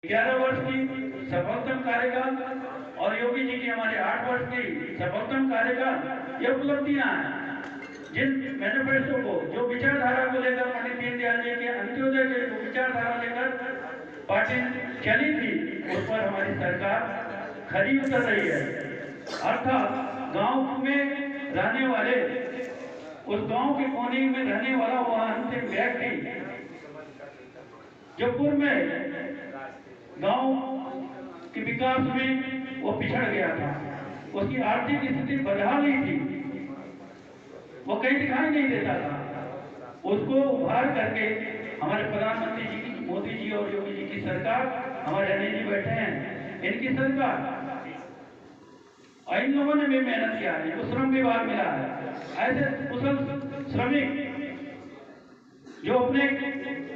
11 वर्ष की सफलतम कार्यकाल और योगी जी की हमारे 8 वर्ष की सफलतम कार्यकाल, ये उपलब्धियां हैं। जिन मैनिफेस्टो को, जो विचारधारा को लेकर पंडित दीनदयाल जी के अंत्योदय के जो विचारधारा लेकर पार्टी चली थी, उस पर हमारी सरकार खरी उतर रही है। अर्थात गांव में रहने वाले, उस गांव के कोने में रहने वाला वह अंतिम व्यक्ति जो पूर्व में गांव के विकास में वो पिछड़ गया था, उसकी आर्थिक स्थिति बदहाली थी, वो कहीं दिखाई नहीं देता था, उसको उभार करके हमारे प्रधानमंत्री जी, मोदी जी और योगी जी की सरकार, हमारे अनिल जी बैठे हैं, इनकी सरकार, इन लोगों ने भी मेहनत किया है, इनको श्रम विभाग मिला है। ऐसे कुशल श्रमिक जो अपने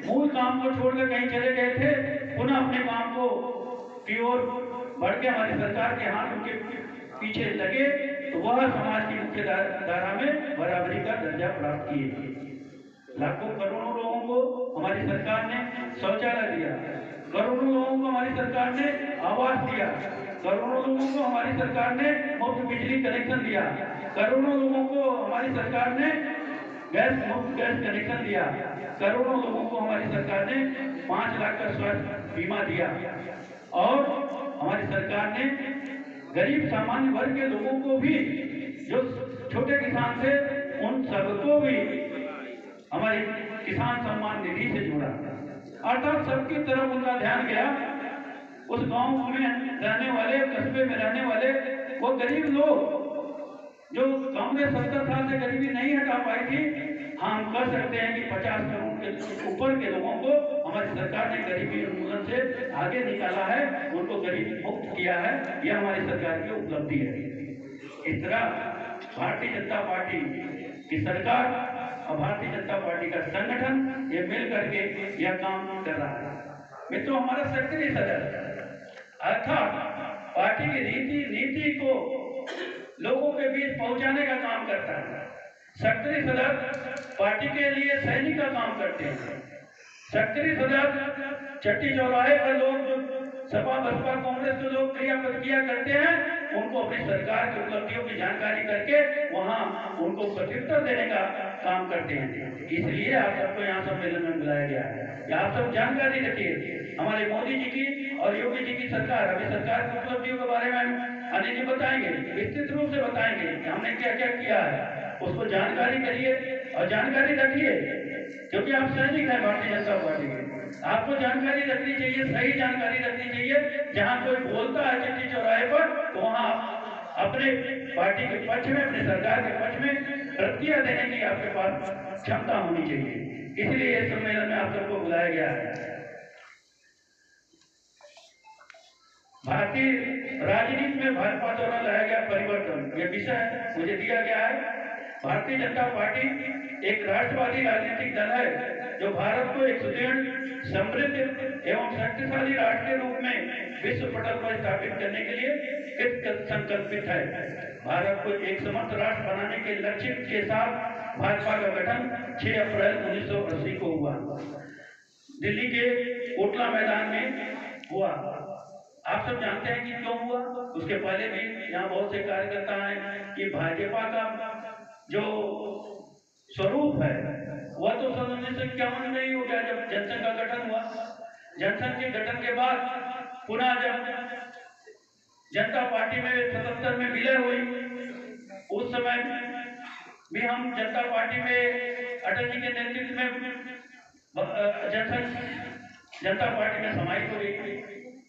मूल काम को छोड़कर कहीं चले गए थे, पुनः अपने काम को की ओर बढ़ के हमारी सरकार के हाथ उनके पीछे लगे, तो वह समाज की मुख्य धारा में बराबरी का दर्जा प्राप्त किए। लाखों करोड़ों लोगों को हमारी सरकार ने शौचालय दिया, करोड़ों लोगों को हमारी सरकार ने आवास दिया, करोड़ों लोगों को हमारी सरकार ने मुफ्त बिजली कनेक्शन दिया, करोड़ों लोगों को हमारी सरकार ने मुफ्त गैस कनेक्शन दिया, करोड़ों लोगों को हमारी सरकार ने 5 लाख का स्वास्थ्य बीमा दिया, और हमारी सरकार ने गरीब सामान्य वर्ग के लोगों को भी, जो छोटे किसान थे, उन सबको भी हमारे किसान सम्मान निधि से जोड़ा। अर्थात सबकी तरफ उनका ध्यान गया। उस गांव में रहने वाले, कस्बे में रहने वाले वो गरीब लोग जो कांग्रेस 70 साल से गरीबी नहीं हटा पाई थी, हम कह सकते हैं कि 50 करोड़ के ऊपर के लोगों को हमारी सरकार ने गरीबी उन्मूलन से आगे निकाला है, उनको गरीबी मुक्त किया है। यह हमारी सरकार की उपलब्धि है। इस तरह भारतीय जनता पार्टी की सरकार और भारतीय जनता पार्टी का संगठन ये मिल करके यह काम कर रहा है। मित्रों, हमारा सक्रिय सदस्य अर्थात पार्टी की नीति को लोगों के बीच पहुंचाने का काम करता है। सक्रिय सदस्य पार्टी के लिए सैनिक का काम करते हैं। सक्रिय सदस्य चट्टी चौराहे पर लोग जो सपा बसपा कांग्रेस के लोग क्रिया करते हैं, उनको अपनी सरकार की उपलब्धियों की जानकारी करके वहां उनको प्रत्युत्तर देने का काम करते हैं। इसलिए आप सबको यहाँ सम्मेलन में बुलाया गया है। आप सब जानकारी रखिए, हमारे मोदी जी की और योगी जी की सरकार, अभी सरकार की उपलब्धियों के बारे में अनिल जी बताएंगे, विस्तृत रूप से बताएंगे कि हमने क्या क्या किया है, उसको जानकारी करिए और जानकारी रखिए, क्योंकि आप सैनिक हैं भारतीय जनता पार्टी के। आपको जानकारी रखनी चाहिए, सही जानकारी रखनी चाहिए। जहां कोई बोलता है चट्टी चौराहे पर, तो वहां अपने पार्टी के पक्ष में, अपनी सरकार के पक्ष में प्रतिक्रिया देने की आपके पास क्षमता होनी चाहिए। इसलिए इस सम्मेलन में आप सबको बुलाया गया है। भारतीय राजनीति में भाजपा द्वारा लाया गया परिवर्तन, यह विषय मुझे दिया गया है। भारतीय जनता पार्टी एक राष्ट्रवादी राजनीतिक दल है जो भारत को एक सुदृढ़, समृद्ध एवं शक्तिशाली राष्ट्र के रूप में विश्व पटल पर स्थापित करने के लिए कृत संकल्पित है। भारत को एक समर्थ राष्ट्र बनाने के लक्ष्य के साथ भाजपा का गठन 6 अप्रैल 1980 को हुआ, दिल्ली के कोटला मैदान में हुआ। आप सब जानते हैं कि क्यों हुआ। उसके पहले भी यहाँ बहुत से कार्यकर्ता हैं कि भाजपा का जो स्वरूप है वह तो सन 1951 में ही हो गया, जब जनसंघ का गठन हुआ। जनसंघ के गठन के बाद पुनः जब जनता पार्टी में 77 में विलय हुई, उस समय भी हम जनता पार्टी में अटल जी के नेतृत्व में जनता पार्टी में समाहित हो गई।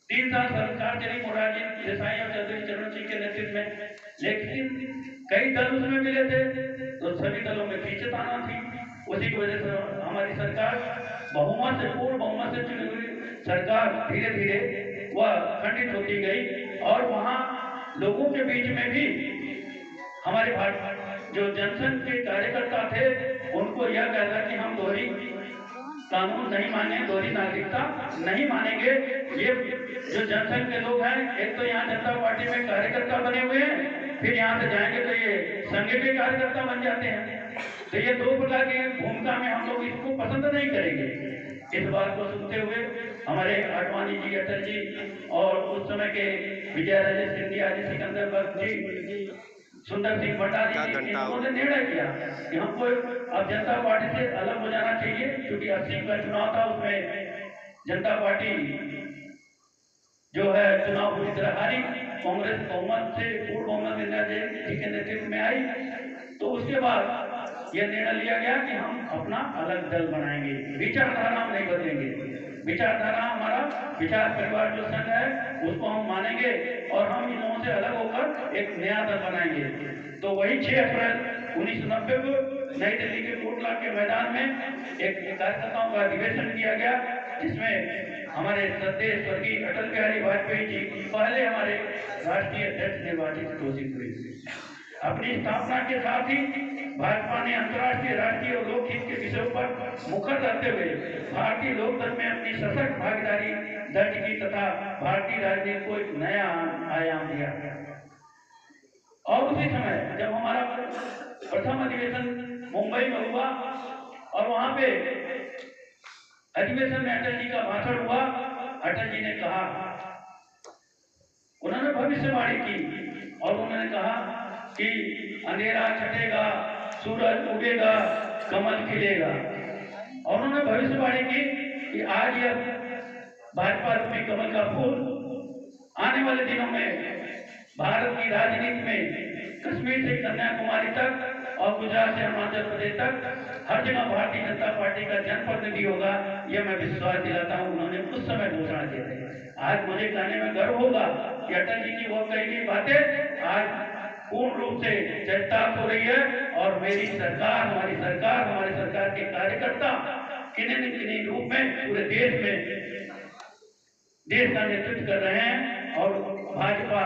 3 साल सरकार चली मोरारजी देसाई और चौधरी चरण सिंह के नेतृत्व में, लेकिन कई दल उसमें मिले थे, तो सभी दलों में खींचताना थी। उसी की वजह से हमारी सरकार बहुमत से, पूर्ण बहुमत से चुनी हुई सरकार धीरे धीरे वह खंडित होती गई, और वहां लोगों के बीच में भी हमारे जो जनसंघ के कार्यकर्ता थे, उनको यह कहता कि हम दोहरी कानून नहीं माने, दोहरी नागरिकता नहीं मानेंगे। ये जो जनसंघ के लोग हैं, एक तो यहाँ जनता पार्टी में कार्यकर्ता बने हुए हैं, फिर यहाँ से जाएंगे तो ये संघ के कार्यकर्ता बन जाते हैं। तो ये दो प्रकार की भूमिका में हम लोग इसको पसंद नहीं करेंगे। इस बात को सुनते हुए हमारे आडवाणी जी, अटल जी और उस समय के विजय राजे सिंधिया जी, सिकंदर बख्श जी, सुंदर सिंह भंडारी जी, इन्होंने निर्णय किया कि हमको अब जनता पार्टी से अलग हो जाना चाहिए, क्योंकि 80 का चुनाव था, उसमें जनता पार्टी जो है चुनाव पूरी तरह हारी, कांग्रेस बहुमत से पूर्ण बहुमत इंदिरा जी के नेतृत्व में आई। तो उसके बाद यह निर्णय लिया गया कि हम अपना अलग दल बनाएंगे, विचारधारा हम नहीं बदलेंगे। विचारधारा हमारा विचार परिवार जो संघ है उसको हम मानेंगे और हम इन लोगों से अलग होकर एक नया दल बनाएंगे। तो वही 6 अप्रैल 1990 को नई दिल्ली के कोटला के मैदान में एक कार्यकर्ताओं का अधिवेशन किया गया, जिसमें हमारे श्रद्धेय स्वर्गीय अटल बिहारी वाजपेयी जी पहले हमारे राष्ट्रीय अध्यक्ष निर्वाचित घोषित हुए। अपनी स्थापना के साथ ही भाजपा ने अंतर्राष्ट्रीय, राष्ट्रीय और लोकहित के विषयों पर मुखर रहते हुए भारतीय लोकतंत्र में अपनी सशक्त भागीदारी दर्ज की तथा भारतीय राजनीति को एक नया आयाम दिया। और उसी समय जब हमारा प्रथम अधिवेशन मुंबई में हुआ और वहां पे अधिवेशन में अटल जी का भाषण हुआ, अटल जी ने कहा, उन्होंने भविष्यवाणी की और उन्होंने कहा कि अंधेरा छटेगा, सूरज उगेगा, कमल खिलेगा। और उन्होंने भविष्यवाणी की कि आज यह भाजपा रूपी कमल का फूल आने वाले दिनों में भारत की राजनीति में कश्मीर से कन्याकुमारी तक और गुजरात से हिमाचल प्रदेश तक हर जगह भारतीय जनता पार्टी का जनप्रतिनिधि होगा, यह मैं विश्वास दिलाता हूं। उन्होंने उस समय घोषणा की थी। आज मुझे कहने में गर्व होगा कि अटल जी की वो कही गई बातें आज पूर्ण रूप से चरितार्थ हो रही है और मेरी सरकार, हमारी सरकार के कार्यकर्ता किन्हीं न किन्हीं रूप में पूरे देश में देश का नेतृत्व कर रहे हैं और भाजपा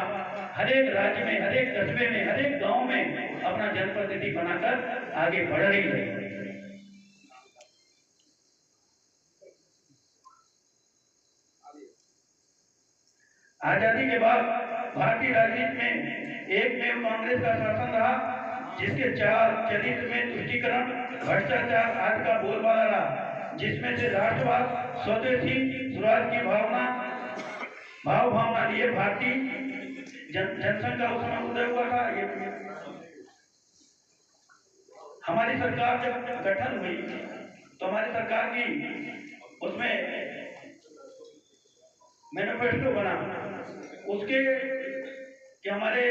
हर एक राज्य में, हर एक कस्बे में, हर एक गांव में अपना जनप्रतिनिधि बनाकर आगे बढ़ रही है। आजादी के बाद भारतीय राजनीति में एकमेव कांग्रेस का शासन रहा, जिसके चाल चरित्र में तुष्टीकरण, भ्रष्टाचार आदि का बोलबाला रहा, जिसमें से राष्ट्रवाद, स्वदेशी स्वराज की भावना लिए भारतीय जनसंघ का उस समय उदय हुआ था। ये हमारी सरकार जब गठन हुई तो हमारी सरकार की उसमें मैनिफेस्टो बना, उसके कि हमारी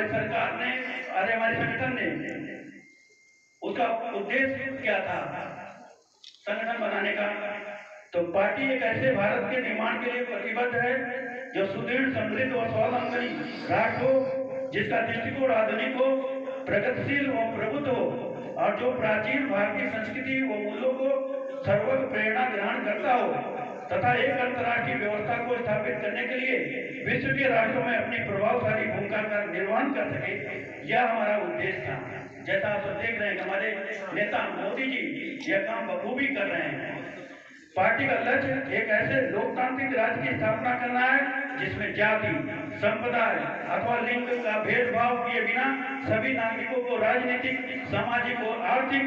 सरकार ने, हमारे संगठन ने, उसका उद्देश्य क्या था संगठन बनाने का। तो पार्टी एक ऐसे भारत के निर्माण के लिए प्रतिबद्ध है जो सुदृढ़, समृद्ध और स्वावलंबी राष्ट्र हो, जिसका दृष्टिकोण आधुनिक हो, प्रगतिशील व प्रबुद्ध हो और जो प्राचीन भारतीय संस्कृति व मूल्यों को सर्वत्र प्रेरणा ग्रहण करता हो तथा एक अंतर्राष्ट्रीय व्यवस्था को स्थापित करने के लिए विश्व के राष्ट्रों में अपनी प्रभावशाली भूमिका का निर्वहन कर सके, यह हमारा उद्देश्य था। जैसा आप सब देख रहे हैं हमारे नेता मोदी जी यह काम बखूबी कर रहे हैं। पार्टी का लक्ष्य एक ऐसे लोकतांत्रिक राज्य की स्थापना करना है जिसमें जाति, संप्रदाय अथवा लिंग का भेदभाव किए बिना सभी नागरिकों को राजनीतिक, सामाजिक और आर्थिक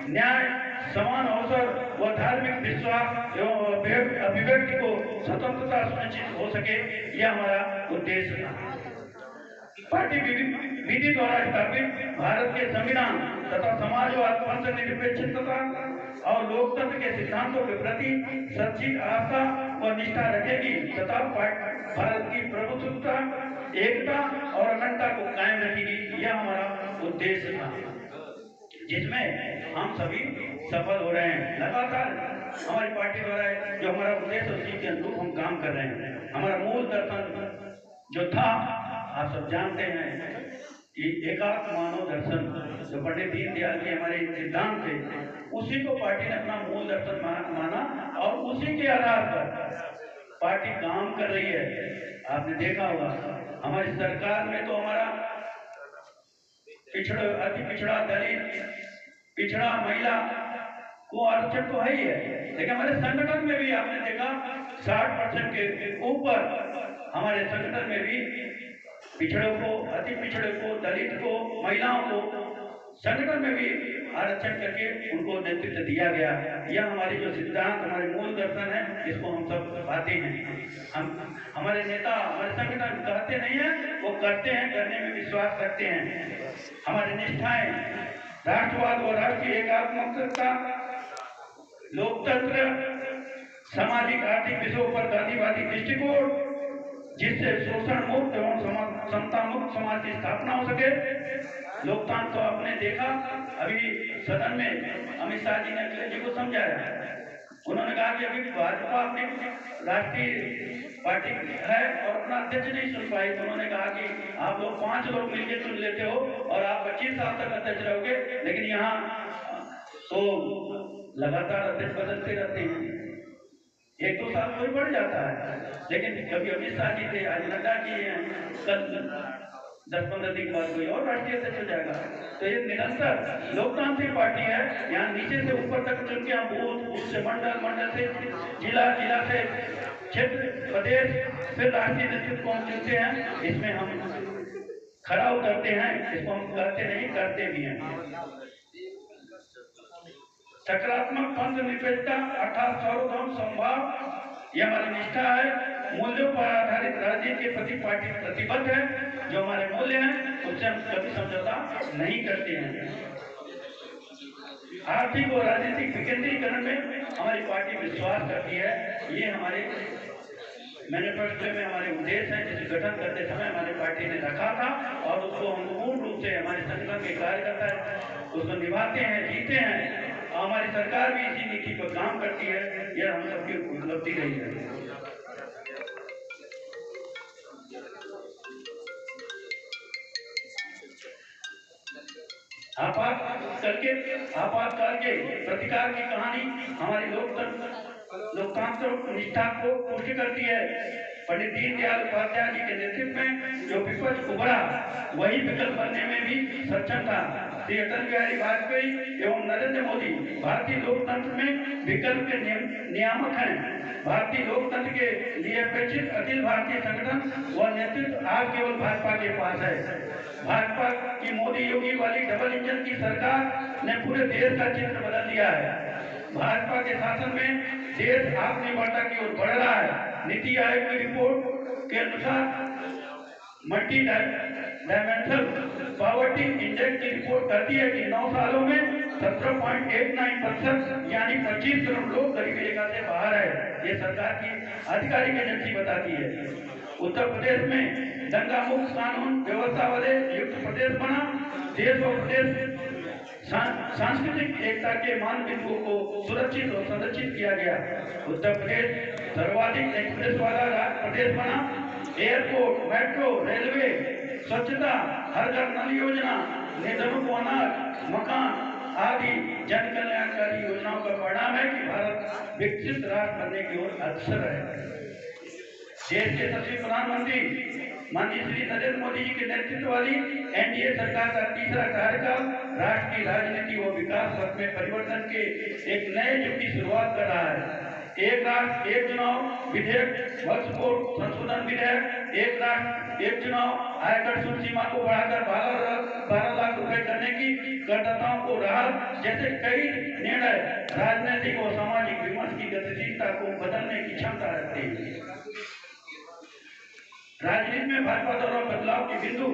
न्याय, समान अवसर व धार्मिक विश्वास एवं अभिव्यक्ति को स्वतंत्रता सुनिश्चित हो सके, यह हमारा उद्देश्य है। पार्टी विधि द्वारा स्थापित भारत के संविधान तथा समाजवाद, पंथ निरपेक्षता और लोकतंत्र के सिद्धांतों के प्रति सच्ची आस्था व निष्ठा रखेगी तथा भारत की प्रभुत्वता, एकता और अखंडता को कायम रखेगी, यह हमारा उद्देश्य था, जिसमें हम सभी सफल हो रहे हैं। लगातार हमारी पार्टी द्वारा जो हमारा उद्देश्य उसी के अनुरूप हम काम कर रहे हैं। हमारा मूल दर्शन जो था आप सब जानते हैं कि एकात्म मानव दर्शन जो पंडित दीनदयाल के हमारे सिद्धांत थे, उसी को पार्टी ने अपना मूल दर्शन माना और उसी के आधार पर पार्टी काम कर रही है। आपने देखा होगा हमारी सरकार में तो हमारा अति पिछड़ा दलित, पिछड़ा महिला वो आरक्षण तो है ही है, लेकिन हमारे संगठन में भी आपने देखा 60% के ऊपर हमारे संगठन में भी पिछड़ों को, अति पिछड़ों को, दलित को, महिलाओं को संगठन में भी आरक्षण करके उनको नेतृत्व दिया गया। यह हमारी जो सिद्धांत, हमारे मूल दर्शन है, इसको हम सब पाते हैं। हम हमारे नेता, हमारे संगठन कहते नहीं है, वो करते हैं, करने में विश्वास रखते हैं। हमारी निष्ठाएं राष्ट्रवाद व राष्ट्रीय एकात्मकता, लोकतंत्र, सामाजिक आर्थिक विषयों पर गांधीवादी दृष्टिकोण, जिससे शोषण मुक्त एवं समता मुक्त समाज की स्थापना हो सके। लोकतंत्र तो आपने देखा, अभी सदन में अमित शाह जी ने अखिलेश जी को समझाया। उन्होंने कहा कि अभी भाजपा अपनी राष्ट्रीय पार्टी है और अपना अध्यक्ष नहीं चुन पाई, तो उन्होंने कहा कि आप लोग 5 लोग मिलकर चुन लेते हो और आप 25 साल तक अध्यक्ष रहोगे, लेकिन यहाँ तो लगातार अध्यक्ष बदलते रहते हैं, 1-2 साल कोई बढ़ जाता है। लेकिन कभी अमित शाह जी थे, आज नड्डा जी हैं, कल 10-15 दिन बाद कोई और राष्ट्रीय अध्यक्ष हो जाएगा। तो ये निरंतर लोकतांत्रिक पार्टी है। यहाँ नीचे से ऊपर तक चुन के हम बूथ से मंडल, मंडल से जिला, जिला से क्षेत्र, प्रदेश, फिर राष्ट्रीय नेतृत्व को हम चुनते हैं। इसमें हम खरा उतरते हैं, इसको हम कहते नहीं, करते भी हैं। सकारात्मक पंथ निरपेक्षता अर्थात सर्वधर्म समभाव, यह हमारी निष्ठा है। मूल्यों पर आधारित राजनीति के प्रति पार्टी प्रतिबद्ध है। जो हमारे मूल्य हैं उससे हम कभी समझौता नहीं करते हैं। आर्थिक और राजनीतिक विकेंद्रीकरण में हमारी पार्टी विश्वास करती है। ये हमारे मैनिफेस्टो में हमारे उद्देश्य हैं, जिसे गठन करते समय हमारी पार्टी ने रखा था और उसको हम पूर्ण रूप से हमारे संगठन के कार्यकर्ता उसको निभाते हैं, जीते हैं। हमारी सरकार भी इसी नीति पर काम करती है। यह हम सबकी उपलब्धि रही है। आपातकाल के प्रतिकार की कहानी हमारी लोकतंत्र निष्ठा को पुष्टि करती है। पंडित दीनदयाल उपाध्याय जी के नेतृत्व में जो विपक्ष उभरा, वही विकल्प बनने में भी सक्षम था। श्री अटल बिहारी वाजपेयी एवं नरेंद्र मोदी भारतीय लोकतंत्र में विकल्प के नियामक हैं। भारतीय लोकतंत्र के लिए अपेक्षित अखिल भारतीय संगठन व नेतृत्व आज केवल भाजपा के पास है। भाजपा की मोदी योगी वाली डबल इंजन की सरकार ने पूरे देश का चित्र बदल दिया है। भाजपा के शासन में देश आत्मनिर्भरता की ओर बढ़ रहा है। नीति आयोग की रिपोर्ट के अनुसार मल्टी डायमेंशनल पॉवर्टी इंडेक्स की रिपोर्ट करती है कि 9 सालों में 17.89% यानी 25 करोड़ लोग गरीबी रेखा से बाहर है। ये सरकार की आधिकारिक एजेंसी बताती है। उत्तर प्रदेश में दंगा मुक्त कानून व्यवस्था वाले युक्त प्रदेश बना। देश और प्रदेश सांस्कृतिक एकता के मानदंडों को सुरक्षित और संरक्षित किया गया। उत्तर प्रदेश सर्वाधिक एक्सप्रेस वाला प्रदेश बना। एयरपोर्ट, मेट्रो, रेलवे, स्वच्छता, हर घर नल योजना, निर्धनों को अनाज, मकान आदि जन कल्याणकारी योजनाओं का परिणाम है कि भारत विकसित राष्ट्र बनने की ओर अग्रसर है। देश के यशस्वी प्रधानमंत्री माननीय श्री नरेंद्र मोदी जी के नेतृत्व वाली एनडीए सरकार का तीसरा कार्यकाल राष्ट्र की राजनीति व विकास पथ में परिवर्तन के एक नए युग की शुरुआत कर रहा है। एक राष्ट्र एक चुनाव विधेयक वक्फ बोर्ड संशोधन विधेयक, एक राष्ट्र एक चुनाव आयकर शुल्क सीमा को बढ़ाकर 12 लाख रुपए करने की करदाताओं को राहत जैसे कई निर्णय राजनीतिक और सामाजिक विमर्श की गतिशीलता को बदलने की क्षमता रखते हैं। राजनीति में भाजपा द्वारा बदलाव की बिंदु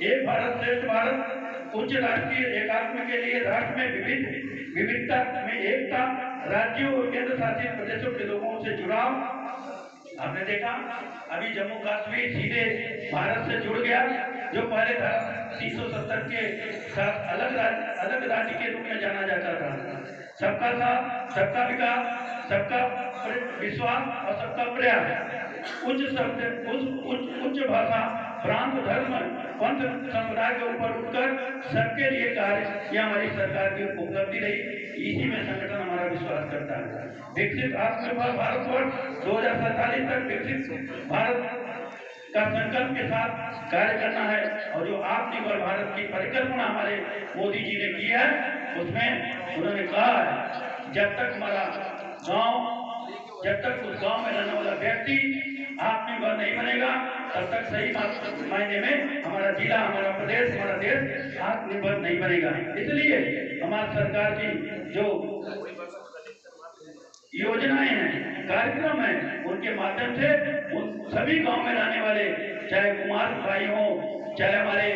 एक भारत श्रेष्ठ भारत, उच्च राष्ट्रीय एकात्म के लिए राष्ट्र में विविधता में एकता, राज्यों और केंद्र शासित प्रदेशों के लोगों से जुड़ाव। आपने देखा अभी जम्मू कश्मीर सीधे भारत से जुड़ गया, जो पहले था 370 के साथ अलग राज्य के रूप में जाना जाता था। सबका साथ, सबका विकास, सबका विश्वास और सबका प्रयास। उच्च भाषा, प्रांत, धर्म, पंथ, संप्रदाय के ऊपर उठकर सबके लिए कार्य, यह हमारी सरकार की उपलब्धि रही। इसी में संगठन हमारा विश्वास करता है। विकसित आत्मनिर्भर भारतवर्ष 2047 तक विकसित भारत का संकल्प के साथ कार्य करना है। और जो आत्मनिर्भर भारत की परिकल्पना हमारे मोदी जी ने की है, उसमें उन्होंने कहा है जब तक उस गांव में रहने वाला व्यक्ति आत्मनिर्भर नहीं बनेगा, तब तक सही मायने में हमारा जिला, हमारा प्रदेश, हमारा देश आत्मनिर्भर नहीं बनेगा। इसलिए हमारी सरकार की जो योजनाएं हैं, कार्यक्रम है, उनके माध्यम से उन सभी गांव में रहने वाले, चाहे कुमार भाई हो, चाहे हमारे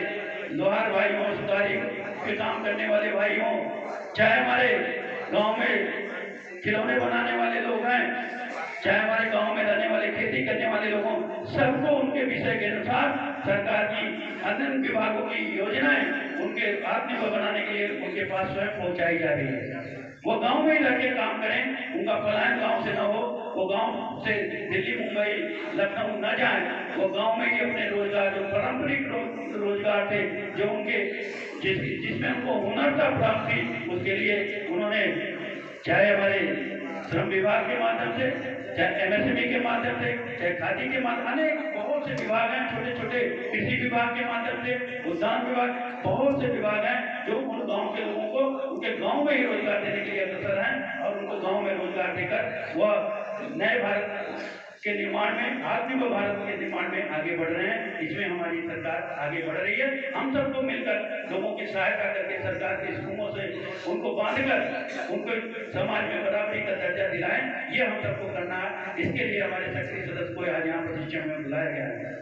लोहार भाई हो, सुधारी के काम करने वाले भाई हो, चाहे हमारे गांव में खिलौने बनाने वाले लोग हैं, चाहे हमारे गांव में रहने वाले खेती करने वाले लोगों, सबको उनके विषय के अनुसार सरकार की अन्य विभागों की योजनाएं उनके आत्मनिर्भर बनाने के लिए उनके पास स्वयं पहुंचाई जा रही है। वो गांव में ही रह के काम करें, उनका पलायन गांव से न हो, वो गांव से दिल्ली, मुंबई, लखनऊ न जाए, वो गांव में ही अपने रोजगार, जो पारंपरिक रोजगार थे, जो उनके जिसमें उनको हुनरता प्राप्त थी, उसके लिए उन्होंने चाहे हमारे श्रम विभाग के माध्यम से, चाहे एमएसएमई के माध्यम से, चाहे खादी के माध्यम, अनेक बहुत से विभाग हैं, छोटे छोटे कृषि विभाग के माध्यम से, उद्यान विभाग, बहुत से विभाग हैं जो उन गांव के लोगों को उनके गांव में ही रोजगार देने के लिए अग्रसर हैं और उनको गांव में रोजगार देकर वह नए भारत के निर्माण में, आत्मनिर्भर भारत के निर्माण में आगे बढ़ रहे हैं। इसमें हमारी सरकार आगे बढ़ रही है। हम सबको मिलकर लोगों की सहायता करके सरकार की स्कीमों से उनको बांधकर उनको समाज में बराबरी का दर्जा दिलाएं, ये हम सबको करना है। इसके लिए हमारे सक्रिय सदस्य को आज यहाँ प्रशिक्षण में बुलाया गया है।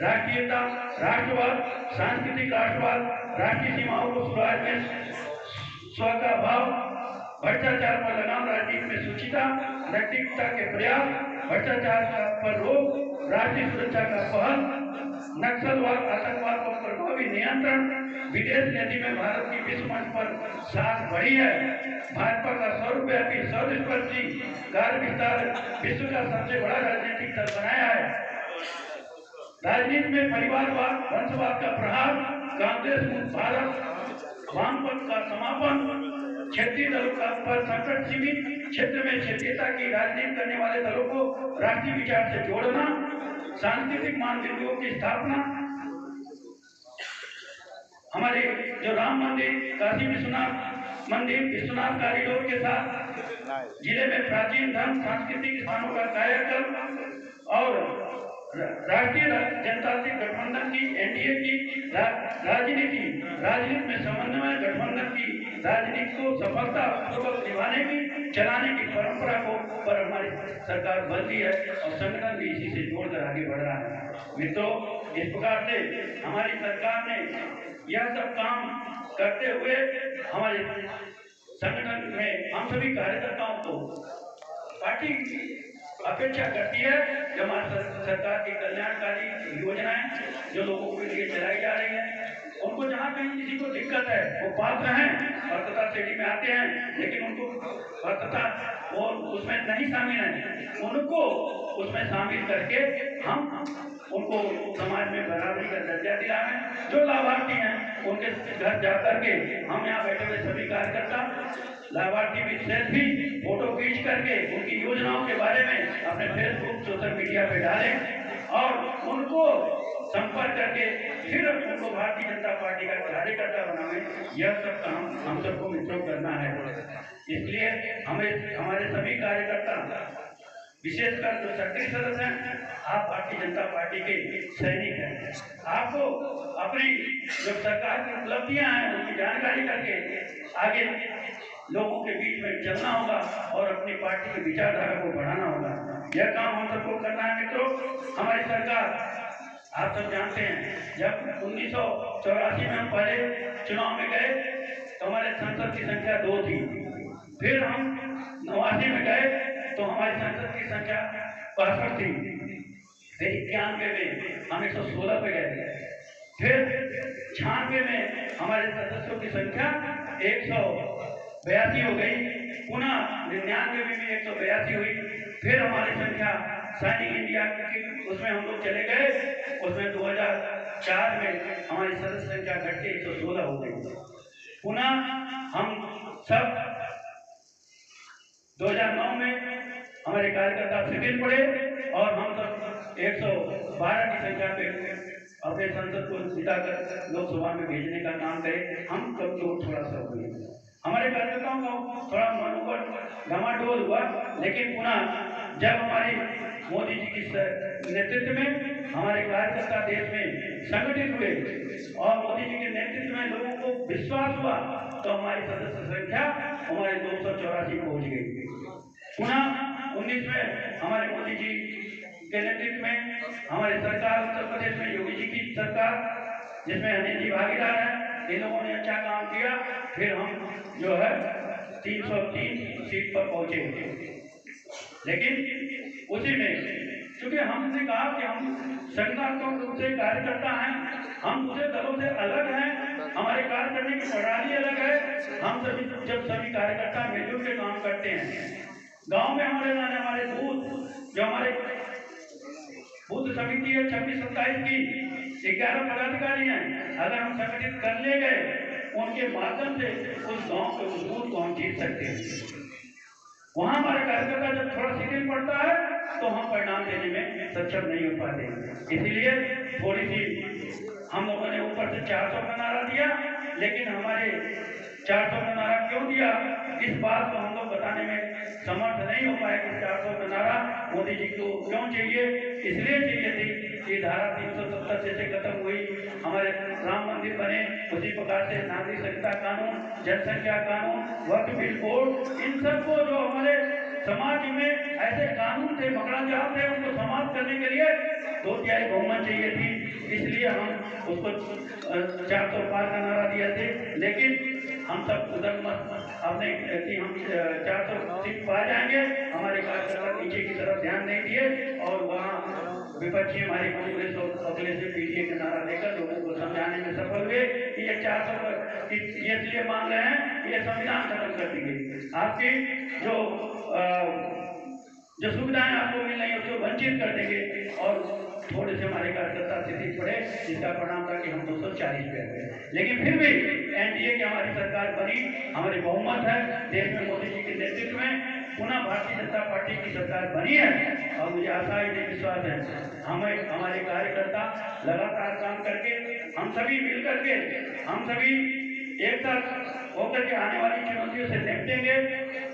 राष्ट्रीयता, राष्ट्रवाद, सांस्कृतिक राष्ट्रवाद, राष्ट्रीय सीमाओं को सुराज में स्व का भाव, भ्रष्टाचार पर लगाम, राजनीति में सुचिता, नैतिकता के प्रयास, भ्रष्टाचार पर रोक, राष्ट्रीय सुरक्षा का पहल, नक्सलवाद, आतंकवाद पर प्रभावी नियंत्रण, विदेश नीति में भारत की विश्व मंच पर साख बढ़ी है। भाजपा का सर्वव्यापी, सर्वस्पर्शी कार्य विस्तार विश्व का सबसे बड़ा राजनीतिक दल बनाया है। राजनीति में परिवारवाद, वंशवाद का प्रहार, कांग्रेस मुक्त भारत, वामपंथ का समापन, क्षेत्रीय दलों का पर संकट सीमित, क्षेत्र में क्षेत्रीयता की राजनीति करने वाले दलों को राष्ट्रीय विचार से जोड़ना, सांस्कृतिक मानदंडों की स्थापना, हमारे जो राम मंदिर, काशी विश्वनाथ मंदिर, विश्वनाथ कॉरिडोर के साथ जिले में प्राचीन धर्म सांस्कृतिक स्थानों का कायाकल्प और राष्ट्रीय जनतांत्रिक गठबंधन की एनडीए की राजनीति में समन्वय गठबंधन की राजनीति को सफलतापूर्वक निभाने की, चलाने की परंपरा को पर हमारी सरकार बल दी है और संगठन भी इसी से जोड़कर आगे बढ़ रहा है। मित्रों, इस प्रकार से हमारी सरकार ने यह सब काम करते हुए हमारे संगठन में हम सभी कार्यकर्ताओं को पार्टी अपेक्षा करती है कि हमारी सरकार की कल्याणकारी योजनाएं जो लोगों के लिए चलाई जा रही है, उनको जहाँ कहीं किसी को दिक्कत है, वो पात्र हैं, पात्रता श्रेणी में आते हैं, लेकिन उनको पात्रता वो उसमें नहीं शामिल है, उनको उसमें शामिल करके हम उनको समाज में बराबरी का दर्जा दिलाएं। जो लाभार्थी हैं उनके घर जाकर के हम यहाँ बैठे हुए सभी कार्यकर्ता लाभार्थी भी सेल्फी फोटो खींच करके उनकी योजनाओं के बारे में अपने फेसबुक, सोशल मीडिया पे डालें और उनको संपर्क करके फिर उनको भारतीय जनता पार्टी का कार्यकर्ता बनाएं। यह सब काम हम सबको मित्रों करना है। इसलिए हमें हमारे सभी कार्यकर्ता, विशेषकर जो सक्रिय सदस्य हैं, आप भारतीय जनता पार्टी के सैनिक हैं। आपको अपनी जो सरकार की उपलब्धियां हैं उनकी जानकारी करके आगे लोगों के बीच में चलना होगा और अपनी पार्टी की विचारधारा को बढ़ाना होगा। यह काम हम सबको करना है। मित्रों, हमारी सरकार, आप सब जानते हैं, जब 1984 में हम पहले चुनाव में गए तो हमारे सांसद की संख्या 2 थी। फिर हम 89 में गए तो हमारी सांसद की संख्या 65 थी। फिर 91 में हम 116 पे गए। फिर 96 में हमारे सदस्यों की संख्या 182 हो गई। पुनः 99 में भी 182 हुई। फिर हमारी संख्या सैनिक इंडिया की उसमें हम लोग चले गए। उसमें 2004 में हमारी सदस्य संख्या घट के 116 हो गई। पुनः हम सब 2009 में हमारे कार्यकर्ता शिथिल पड़े और हम सब 112 की संख्या संख्या पे अपने संसद को जिताकर लोकसभा में भेजने का काम करें। हम कमजोर थोड़ा सा हुए, हमारे कार्यकर्ताओं का थोड़ा मनोबल घमाडोल हुआ, लेकिन पुनः जब हमारे मोदी जी की नेतृत्व में हमारे कार्यकर्ता देश में संगठित हुए और मोदी जी के नेतृत्व में लोगों को विश्वास हुआ, तो हमारी सदस्य संख्या हमारे 284 पहुंच गई। पुनः 19 में हमारे मोदी जी के नेतृत्व में हमारी सरकार उत्तर प्रदेश में योगी जी की सरकार, जिसमें अनिल जी भागीदार है, इन लोगों ने अच्छा काम किया। फिर हम जो है 303 सीट पर पहुंचे। लेकिन उसी में क्योंकि हमने कहा कि हम संगठनात्मक रूप से कार्यकर्ता हैं, हम दूसरे दलों से अलग हैं, हमारे कार्य करने की प्रणाली अलग है। हम सभी कार्यकर्ता मिलजुल के काम करते हैं। गांव में हमारे बूथ जो हमारे बूथ समिति है 26-27 की 11 पदाधिकारी हैं, अगर हम संगठित कर ले गए उनके माध्यम से उस गांव के उस बूथ को हम जीत सकते हैं। वहां हमारे कार्यकर्ता जब थोड़ा शिथिल पड़ता है तो हम परिणाम देने में सक्षम नहीं हो पाते। इसलिए थोड़ी सी हम लोगों ने ऊपर से 400 का नारा दिया, लेकिन हमारे 400 का नारा क्यों दिया, इस बात को हम लोग बताने में समर्थ नहीं हो पाए कि 400 का नारा मोदी जी को क्यों चाहिए। इसलिए चाहिए थी कि धारा 370 जैसे खत्म हुई, हमारे राम मंदिर बने, उसी प्रकार से नागरिक संहिता कानून, जनसंख्या कानून, वक्फ बिल कोड, इन सबको जो हमारे समाज में ऐसे कानून थे, मकड़ा जाल थे, उनको समाप्त करने के लिए 2/3 बहुमत चाहिए थी। इसलिए हम उसको 400 पार का नारा दिया थे। लेकिन हम सब उधर अपने कि हम 400 सीट पा जाएंगे, हमारे कार्यकर्ता नीचे की तरफ ध्यान नहीं दिए और वहाँ विपक्षी हमारी कांग्रेस और अखिलेश पीडीए का नारा देकर लोगों को समझाने में सफल हुए कि ये 400 ये इसलिए मांग रहे हैं, ये संविधान खत्म कर देंगे, आपकी जो सुविधाएं आपको मिल रही है उसको वंचित कर देंगे। और थोड़े से हमारे कार्यकर्ता स्थिति पड़े, जिसका परिणाम था कि हम 240 पे आ गए। लेकिन फिर भी एनडीए की हमारी सरकार बनी, हमारी बहुमत है देश में, मोदी जी के नेतृत्व में पुनः भारतीय जनता पार्टी की सरकार बनी है। और मुझे आशा है, विश्वास है, हमें हमारे कार्यकर्ता लगातार काम करके, हम सभी मिल करके, हम सभी एक साथ होकर के आने वाली चुनौतियों से निपटेंगे।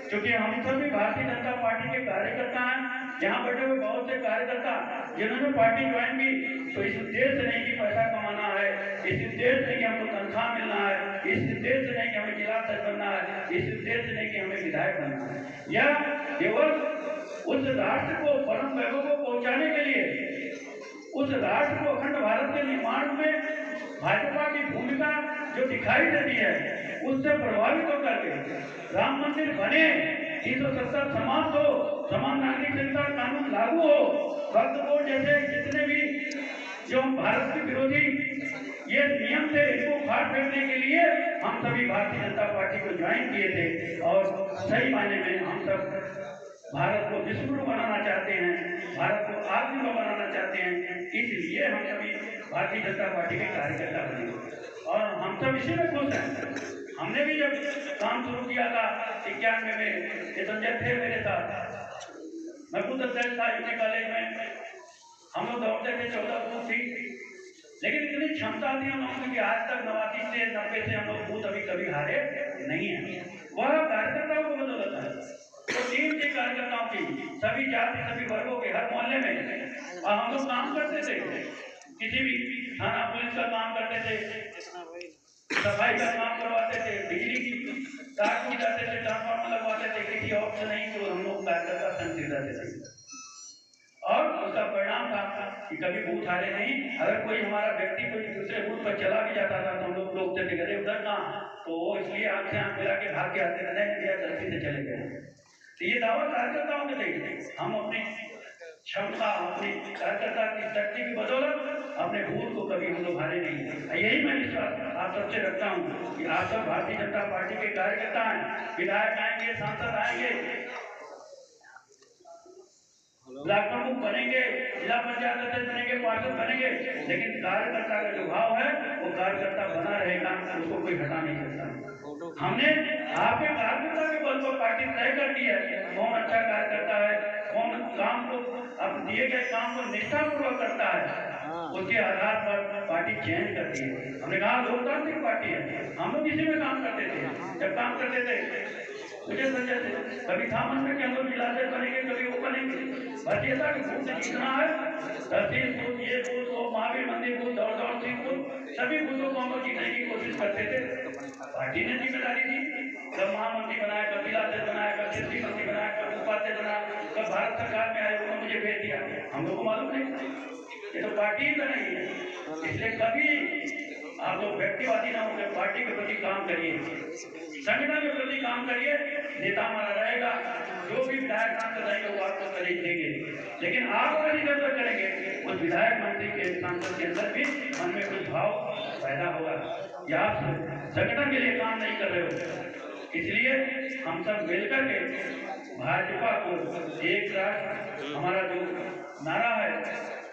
क्योंकि हम सभी भारतीय जनता पार्टी के कार्यकर्ता हैं। यहाँ बैठे हुए बहुत से कार्यकर्ता जिन्होंने पार्टी ज्वाइन की, तो इस उद्देश्य से नहीं कि पैसा कमाना है, इस उद्देश्य से नहीं कि हमको तनख्वाह मिलना है, इस उद्देश्य से नहीं कि हमें जिला अध्यक्ष बनना है, इस उद्देश्य से नहीं कि हमें विधायक बनना है, या केवल उस राष्ट्र को परम वैभव को पहुंचाने के लिए, उस राष्ट्र को अखंड भारत के निर्माण में भाजपा की भूमिका जो दिखाई देती है, उससे प्रभावित होकर के राम मंदिर बने, 370 समाप्त हो, समान नागरिक संहिता कानून लागू हो, वक्फ बोर्ड जैसे जितने भी जो भारत के विरोधी ये नियम थे, इनको फाड़ फेंकने के लिए हम सभी भारतीय जनता पार्टी को ज्वाइन किए थे। और सही मायने में हम सब भारत को विश्वगुरु बनाना चाहते हैं, भारत को आत्मनिर्भर बनाना चाहते हैं। इसलिए हम सभी भारतीय जनता पार्टी के कार्यकर्ता बने और हम सब इसी में खुश हैं। हमने भी जब काम शुरू किया था 91 में, ये संजय थे मेरे साथ, मैं खुद अध्यक्ष था यूपी कॉलेज में, हम लोग दौड़ते थे 14 बूथ थी, लेकिन इतनी क्षमता थी हम लोगों की आज तक 89 से 90 से हम लोग बूथ अभी कभी हारे नहीं है। वह कार्यकर्ताओं को बदौलत है, तो टीम थी कार्यकर्ताओं की, सभी जाति सभी वर्गों के, हर मोहल्ले में। और हम लोग काम करते थे, किसी भी थाना पुलिस का काम करते थे, सफाई का काम करवाते थे, बिजली की तार टूट जाते थे, ट्रांसफार्मर लगवाते थे, किसी और से नहीं तो हम लोग कार्यकर्ता संगठित रहते थे। और उसका परिणाम था कि कभी बूथ हारे नहीं। अगर कोई हमारा व्यक्ति कोई दूसरे बूथ पर चला भी जाता था तो हम लोग रोकते थे, अरे उधर कहाँ, तो वो इसलिए आंख से आंख मिला के भाग के आते थे, गलती से चले गए। तो ये दावा कार्यकर्ताओं के थे, हम अपनी क्षमता, अपनी कार्यकर्ता की शक्ति की बदौलत अपने बूथ को कभी हम लोग हारे नहीं। यही मैं विश्वास आप सबसे रखता हूँ कि आप सब भारतीय जनता पार्टी के कार्यकर्ता हैं, विधायक आएंगे, सांसद आएंगे, ब्लॉक प्रमुख बनेंगे, जिला पंचायत अध्यक्ष बनेंगे, पार्षद बनेंगे, लेकिन कार्यकर्ता का जो भाव है वो कार्यकर्ता बना रहेगा, उसको कोई हटा नहीं सकता। हमने आपके कार्यकर्ता के बल पर पार्टी तय कर दी है, कौन अच्छा कार्यकर्ता है, कौन काम को अब दिए गए काम को निष्ठापूर्वक करता है, उसके आधार पर पार्टी चेंज करती है। हमने कहा लोकतांत्रिक पार्टी है, हम लोग इसी में काम करते थे। जब काम करते थे मुझे संजय थे, कभी था मन में कि हम लोग जिला से बनेंगे, कभी वो बनेंगे। बस ये था कि बूथ जीतना है, तहसील बूथ, ये बूथ, वो महावीर मंदिर बूथ, दौड़ सिंह बूथ, सभी बूथों को हम लोग जीतने की कोशिश करते थे। पार्टी ने जिम्मेदारी दी, कब महामंत्री बनाया, कब जिलाध्यक्ष बनाया, कब क्षेत्रीय मंत्री बनाया, कब उपाध्यक्ष बनाया, कब भारत सरकार में आए उन्होंने मुझे भेज दिया। हम लोग को मालूम नहीं, ये तो पार्टी ही बनाई है। इसलिए कभी आप लोग व्यक्तिवादी ना होकर पार्टी के प्रति काम करिए, संगठन के प्रति काम करिए। नेता हमारा रहेगा, जो भी विधायक सांसद रहेंगे वो आपको खरीद देंगे, लेकिन आप अगर इधर उधर करेंगे उस विधायक मंत्री के सांसद के अंदर भी मन में कुछ भाव पैदा होगा, या आप संगठन के लिए काम नहीं कर रहे हो। इसलिए हम सब मिलकर के भाजपा को एक राष्ट्र, हमारा जो नारा है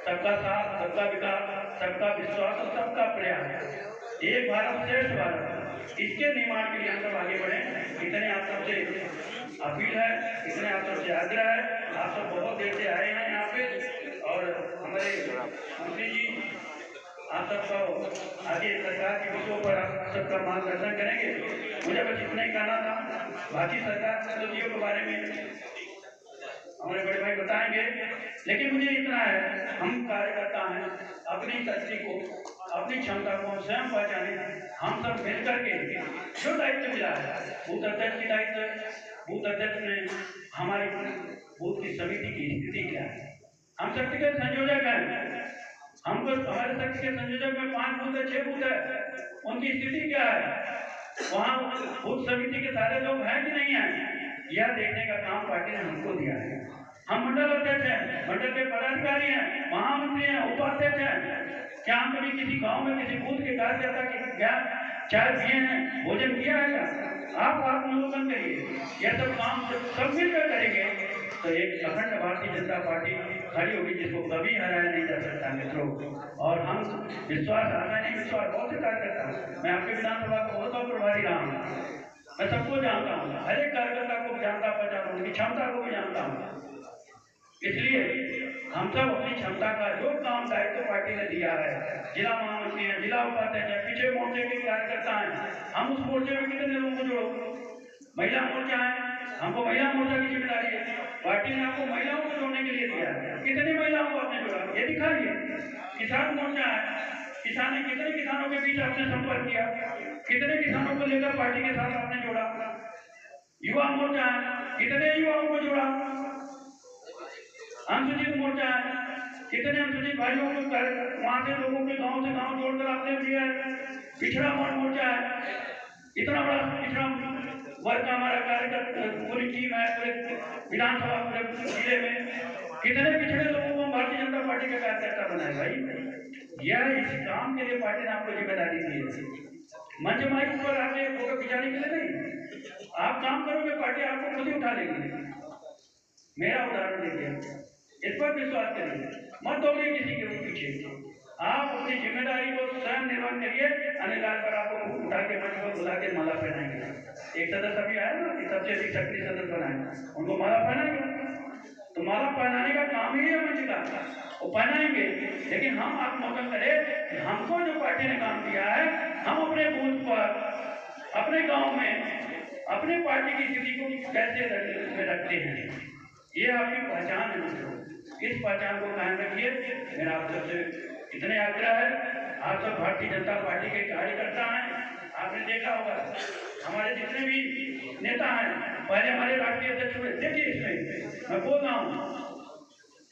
सबका साथ, सबका विकास, सबका विश्वास और सबका प्रयास, एक भारत श्रेष्ठ भारत, इसके निर्माण के लिए हम सब आगे बढ़े। इतने आप सबसे अपील है, इतने आप सबसे आग्रह है। आप सब बहुत देर से आए हैं यहाँ पे, और हमारे मंत्री जी आप सबको आगे सरकार के विषयों पर आप सबका मार्गदर्शन करेंगे। मुझे बस इतना ही कहना था, बाकी सरकार पद्धतियों के बारे में हमारे बड़े भाई बताएंगे, लेकिन मुझे इतना है, हम कार्यकर्ता हैं, अपनी शक्ति को, अपनी क्षमता को स्वयं पहचाने। हम सब मिलकर के जो दायित्व मिला है, बूथ अध्यक्ष की दायित्व है, बूथ अध्यक्ष में हमारी बूथ की समिति की स्थिति क्या है, हम शक्ति के संयोजक हैं, हमको हमारे शक्ति के संयोजक में 5 बूथ है, 6 बूथ है, उनकी स्थिति क्या है, वहाँ बूथ समिति के सारे लोग हैं कि नहीं है, यह देखने का काम पार्टी ने हमको दिया है। हम मंडल अध्यक्ष हैं, मंडल के पदाधिकारी हैं, महामंत्री हैं, उपाध्यक्ष हैं। क्या हम कभी किसी गांव में किसी बूथ के कार्यकर्ता के क्या चाय पिए हैं, भोजन किया है क्या? आप आत्मलोकन करिए। यह सब काम सब मिलकर करेंगे तो एक अखंड भारतीय जनता पार्टी खड़ी होगी, जिसको कभी हराया नहीं जा सकता मित्रों। और हम विश्वास आता नहीं, विश्वास बहुत से कार्यकर्ता, मैं आपके विधानसभा का बहुत प्रभारी रहा हूँ, मैं सबको जानता हूँ, हर एक कार्यकर्ता को जानता पहचानता हूँ, उनकी क्षमता को भी जानता हूँ। इसलिए हम सब अपनी क्षमता का जो काम दायित्व पार्टी ने दिया है, जिला महामंत्री है, जिला उपाध्यक्ष है, पीछे मोर्चे के कार्यकर्ता हैं, हम उस मोर्चे में कितने लोगों को जोड़ो, महिला मोर्चा है, हमको महिला मोर्चा की जिम्मेदारी है, पार्टी ने आपको महिलाओं को जोड़ने के लिए दिया है, कितनी महिलाओं को आपने जोड़ा ये दिखाइए। किसान मोर्चा है, किसान ने कितने किसानों के बीच आपने संपर्क किया, कितने किसानों को लेकर पार्टी के साथ आपने जोड़ा। युवा मोर्चा है, कितने युवाओं को जोड़ा। अनुसूचित मोर्चा है, कितने अनुसूचित भाइयों को वहां से लोगों के गांव से गांव जोड़कर आपने दिया है। पिछड़ा मोर्चा है, इतना बड़ा पिछड़ा वर्ग का हमारा कार्यकर्ता पूरी टीम है, पूरे विधानसभा पूरे जिले में कितने पिछड़े लोगों को भारतीय जनता पार्टी का कार्यकर्ता बनाए। भाई यह इस काम के लिए पार्टी ने आपको जिम्मेदारी दी है, मंच माइक पर आके फोटो खिंचाने के लिए नहीं। आप काम करोगे पार्टी आपको खुद ही उठा लेगी। मेरा उदाहरण देखिए, इस पर विश्वास करिए, मत दौड़िए किसी के पीछे, आप अपनी जिम्मेदारी को स्वयं निर्वहन करिए। अनिवार्य पर आपको उठा के मंच पर बुला के माला पहनाएंगे। एक सदस्य अभी आया ना कि सबसे अधिक सक्रिय सदस्य बनाए, उनको माला पहनाएंगे, तो माला पहनाने का काम ही है मंच का, वो पहनाएंगे। लेकिन हम आत्मोदन करें, हमको जो पार्टी ने काम दिया है, हम अपने बूथ पर, अपने गाँव में अपनी पार्टी की स्थिति को कैसे रखते हैं, ये आपकी पहचान है मित्रों। इस पहचान को कायम रखिए। मेरा आप सबसे इतने आग्रह है, आप सब भारतीय जनता पार्टी के कार्यकर्ता हैं। आपने देखा होगा हमारे जितने भी नेता हैं, पहले हमारे राष्ट्रीय अध्यक्ष हुए। देखिए इसमें मैं बोल रहा हूँ,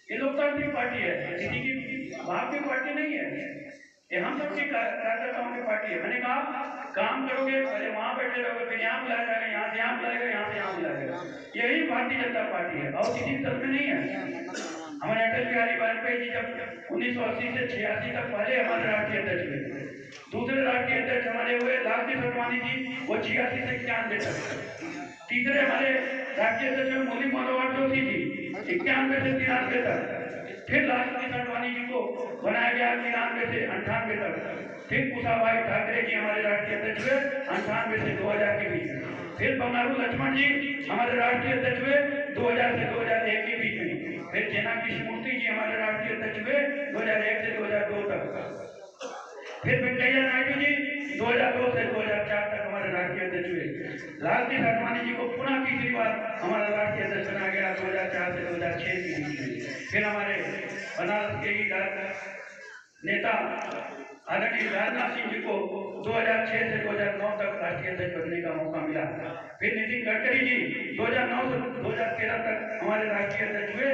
ये लोकतांत्रिक पार्टी है, किसी की भाव की पार्टी नहीं है, ये हम सबकी कार्यकर्ताओं की पार्टी है। मैंने कहा काम करोगे, पहले वहां बैठे रहोगे, फिर यहाँ बुलाया जाएगा, यहाँ से यहाँ बुलाएगा, यहाँ से यहाँ बुलाएगा। यही भारतीय जनता पार्टी है और किसी तरफ में नहीं है। हमारे अटल बिहारी वाजपेयी जी जब 1980 से 86 तक पहले हमारे राष्ट्रीय अध्यक्ष हुए, दूसरे राष्ट्रीय अध्यक्ष हमारे हुए लालजी आडवाणी जी, वो 86 से 91 तक। तीसरे हमारे राष्ट्रीय अध्यक्ष मुरली मनोहर जोशी जी 91 से 93 तक। फिर लालजी आडवाणी जी को बनाया गया 93 से 98 तक। फिर कुशाभाई ठाकरे जी हमारे राष्ट्रीय अध्यक्ष हुए 98 से 2000 के बीच। फिर बंगारू लक्ष्मण जी हमारे राष्ट्रीय अध्यक्ष हुए 2000 से 2001 के बीच में। फिर जेना कृष्णमूर्ति जी हमारे राष्ट्रीय अध्यक्ष हुए 2001 से 2002 तक। फिर वेंकैया नायडू जी 2002 से 2004 तक हमारे राष्ट्रीय अध्यक्ष हुए। लालकृष्ण आडवाणी जी को पुनः तीसरी बार हमारा राष्ट्रीय अध्यक्ष बनाया गया 2004 से 2006 के बीच में। फिर हमारे बनारस के ही नेता आदरणीय राजनाथ सिंह जी को 2006 से 2009 तक राष्ट्रीय अध्यक्ष बनने का मौका मिला। फिर नितिन गडकरी जी 2009 से 2013 तक हमारे राष्ट्रीय अध्यक्ष हुए।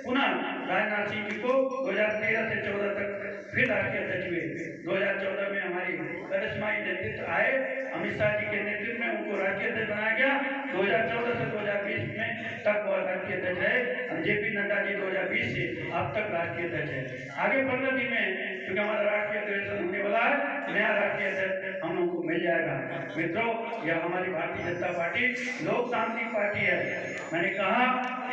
पुनः राजनाथ सिंह जी को 2013 से 14 तक फिर राष्ट्रीय अध्यक्ष हुए। 2014 में हमारी करिश्माई नेतृत्व आए, अमित शाह जी के नेतृत्व में उनको राष्ट्रीय अध्यक्ष बनाया गया। 2014 से 2020 में तक वह राष्ट्रीय अध्यक्ष है। जेपी नड्डा जी 2020 से अब तक राष्ट्रीय अध्यक्ष है। आगे 15 दिन में क्योंकि हमारा राष्ट्रीय अधिवेशन होने वाला है, नया राष्ट्रीय अध्यक्ष हम लोग को मिल जाएगा। मित्रों, यह हमारी भारतीय जनता पार्टी लोकतांत्रिक पार्टी है। मैंने कहा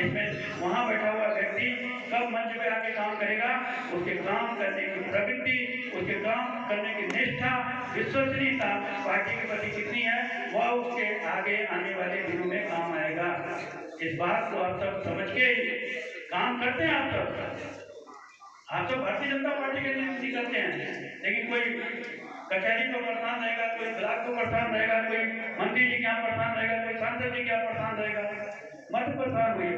इसमें वहां बैठा हुआ व्यक्ति कब मंच पे आके काम करेगा, उसके काम करने की प्रवृत्ति, उसके काम करने की निष्ठा, विश्वसनीयता पार्टी के प्रति कितनी है, वह उसके आगे आने वाले दिनों में काम आएगा। इस बात को आप सब समझ के काम करते हैं। आप सब भारतीय जनता पार्टी के लिए करते हैं, लेकिन कोई कचहरी को परेशान रहेगा, कोई ब्लॉक को परेशान रहेगा, कोई मंत्री जी क्या परेशान रहेगा, कोई सांसद जी क्या परेशान रहेगा। मत परेशान होइए,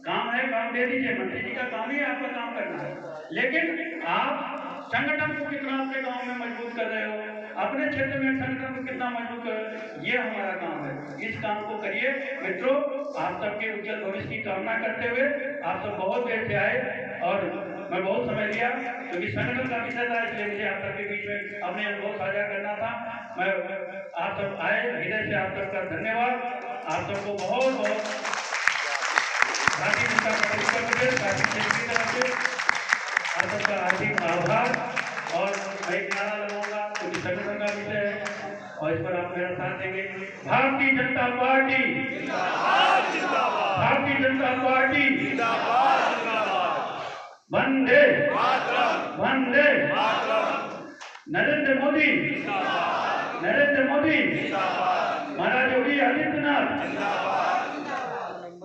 काम है काम दे दीजिए। मंत्री जी का काम ही है आपका काम करना है, लेकिन आप संगठन को कितना अपने गांव में मजबूत कर रहे हो, अपने क्षेत्र में संगठन को कितना मजबूत कर रहे हो, ये हमारा काम है। इस काम को करिए मित्रों। आप सबके उज्जवल भविष्य की कामना करते हुए आप सब बहुत देर से आए और मैं बहुत समय लिया क्योंकि संगठन का विषय था, इसलिए मुझे आप सबके बीच में अपने अनुभव साझा करना था। मैं आप सब आए, हृदय से आप सबका धन्यवाद। आप सबको बहुत बहुत भारतीय जनता पार्टी उत्तर प्रदेश की तरफ से आप सबका हार्दिक आभार। और मैं एक नारा लगाऊंगा क्योंकि संगठन का विषय है और इस पर आप मेरा साथ देंगे। भारतीय जनता पार्टी, भारतीय जनता पार्टी, वंदे वंदे नरेंद्र मोदी, नरेंद्र मोदी, महाराज योगी आदित्यनाथ।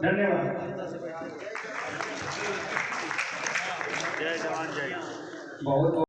धन्यवाद। जय जवान जय। बहुत